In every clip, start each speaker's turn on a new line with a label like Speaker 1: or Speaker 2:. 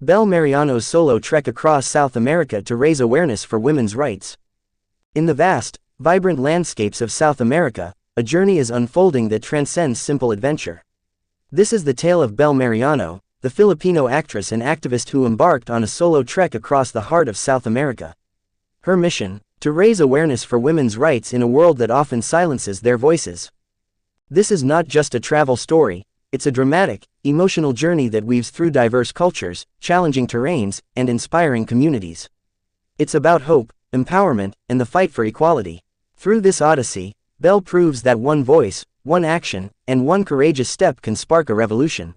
Speaker 1: Belle Mariano's solo trek across South America to raise awareness for women's rights. In the vast, vibrant landscapes of South America, a journey is unfolding that transcends simple adventure. This is the tale of Belle Mariano, the Filipino actress and activist who embarked on a solo trek across the heart of South America. Her mission: to raise awareness for women's rights in a world that often silences their voices. This is not just a travel story, it's a dramatic, emotional journey that weaves through diverse cultures, challenging terrains, and inspiring communities. It's about hope, empowerment, and the fight for equality. Through this odyssey, Belle proves that one voice, one action, and one courageous step can spark a revolution.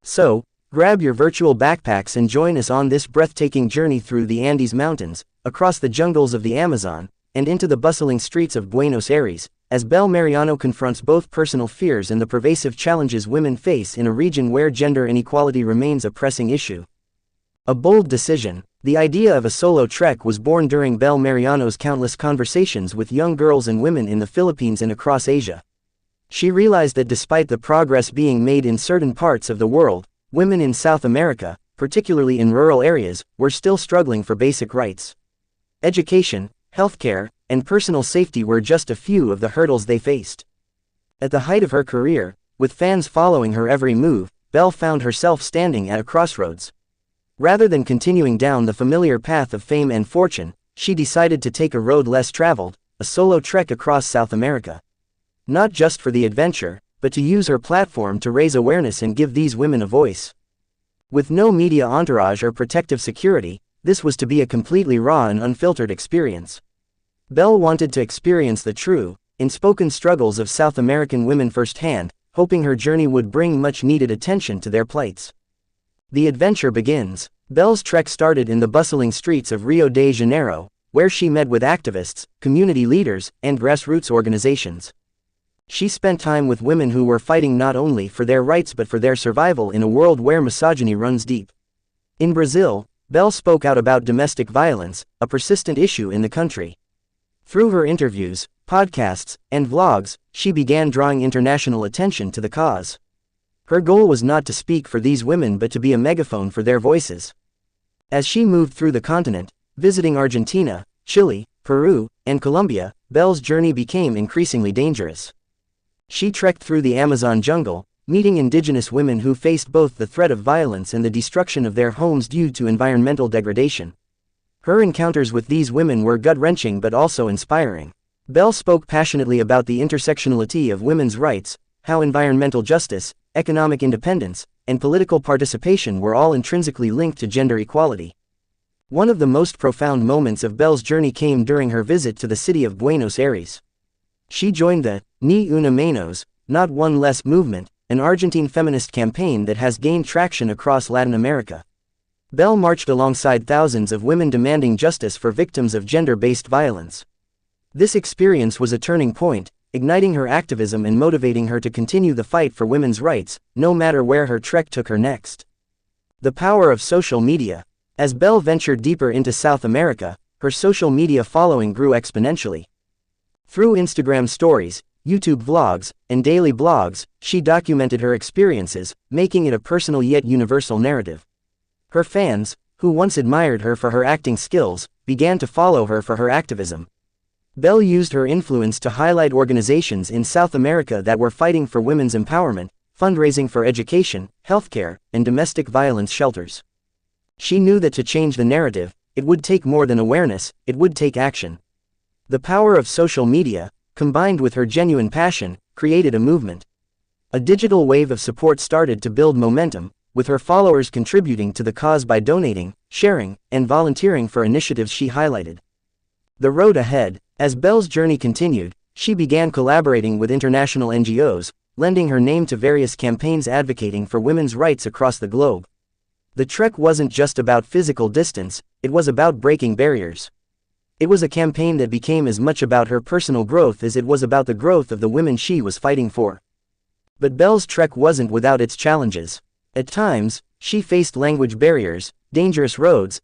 Speaker 1: So, grab your virtual backpacks and join us on this breathtaking journey through the Andes Mountains, across the jungles of the Amazon, and into the bustling streets of Buenos Aires, as Belle Mariano confronts both personal fears and the pervasive challenges women face in a region where gender inequality remains a pressing issue. A bold decision. The idea of a solo trek was born during Belle Mariano's countless conversations with young girls and women in the Philippines and across Asia. She realized that despite the progress being made in certain parts of the world, women in South America, particularly in rural areas, were still struggling for basic rights. Education, healthcare, and personal safety were just a few of the hurdles they faced. At the height of her career, with fans following her every move, Belle found herself standing at a crossroads. Rather than continuing down the familiar path of fame and fortune, she decided to take a road less traveled, a solo trek across South America. Not just for the adventure, but to use her platform to raise awareness and give these women a voice. With no media entourage or protective security, this was to be a completely raw and unfiltered experience. Belle wanted to experience the true, unspoken struggles of South American women firsthand, hoping her journey would bring much-needed attention to their plights. The adventure begins. Belle's trek started in the bustling streets of Rio de Janeiro, where she met with activists, community leaders, and grassroots organizations. She spent time with women who were fighting not only for their rights but for their survival in a world where misogyny runs deep. In Brazil, Belle spoke out about domestic violence, a persistent issue in the country. Through her interviews, podcasts, and vlogs, she began drawing international attention to the cause. Her goal was not to speak for these women but to be a megaphone for their voices. As she moved through the continent, visiting Argentina, Chile, Peru, and Colombia, Belle's journey became increasingly dangerous. She trekked through the Amazon jungle, meeting indigenous women who faced both the threat of violence and the destruction of their homes due to environmental degradation. Her encounters with these women were gut-wrenching but also inspiring. Belle spoke passionately about the intersectionality of women's rights, how environmental justice, economic independence, and political participation were all intrinsically linked to gender equality. One of the most profound moments of Belle's journey came during her visit to the city of Buenos Aires. She joined the Ni Una Menos, Not One Less movement, an Argentine feminist campaign that has gained traction across Latin America. Belle marched alongside thousands of women demanding justice for victims of gender-based violence. This experience was a turning point, igniting her activism and motivating her to continue the fight for women's rights, no matter where her trek took her next. The power of social media. As Belle ventured deeper into South America, her social media following grew exponentially. Through Instagram stories, YouTube vlogs, and daily blogs, she documented her experiences, making it a personal yet universal narrative. Her fans, who once admired her for her acting skills, began to follow her for her activism. Belle used her influence to highlight organizations in South America that were fighting for women's empowerment, fundraising for education, healthcare, and domestic violence shelters. She knew that to change the narrative, it would take more than awareness, it would take action. The power of social media, combined with her genuine passion, created a movement. A digital wave of support started to build momentum, with her followers contributing to the cause by donating, sharing, and volunteering for initiatives she highlighted. The road ahead. As Belle's journey continued, she began collaborating with international NGOs, lending her name to various campaigns advocating for women's rights across the globe. The trek wasn't just about physical distance, it was about breaking barriers. It was a campaign that became as much about her personal growth as it was about the growth of the women she was fighting for. But Belle's trek wasn't without its challenges. At times, she faced language barriers, dangerous roads,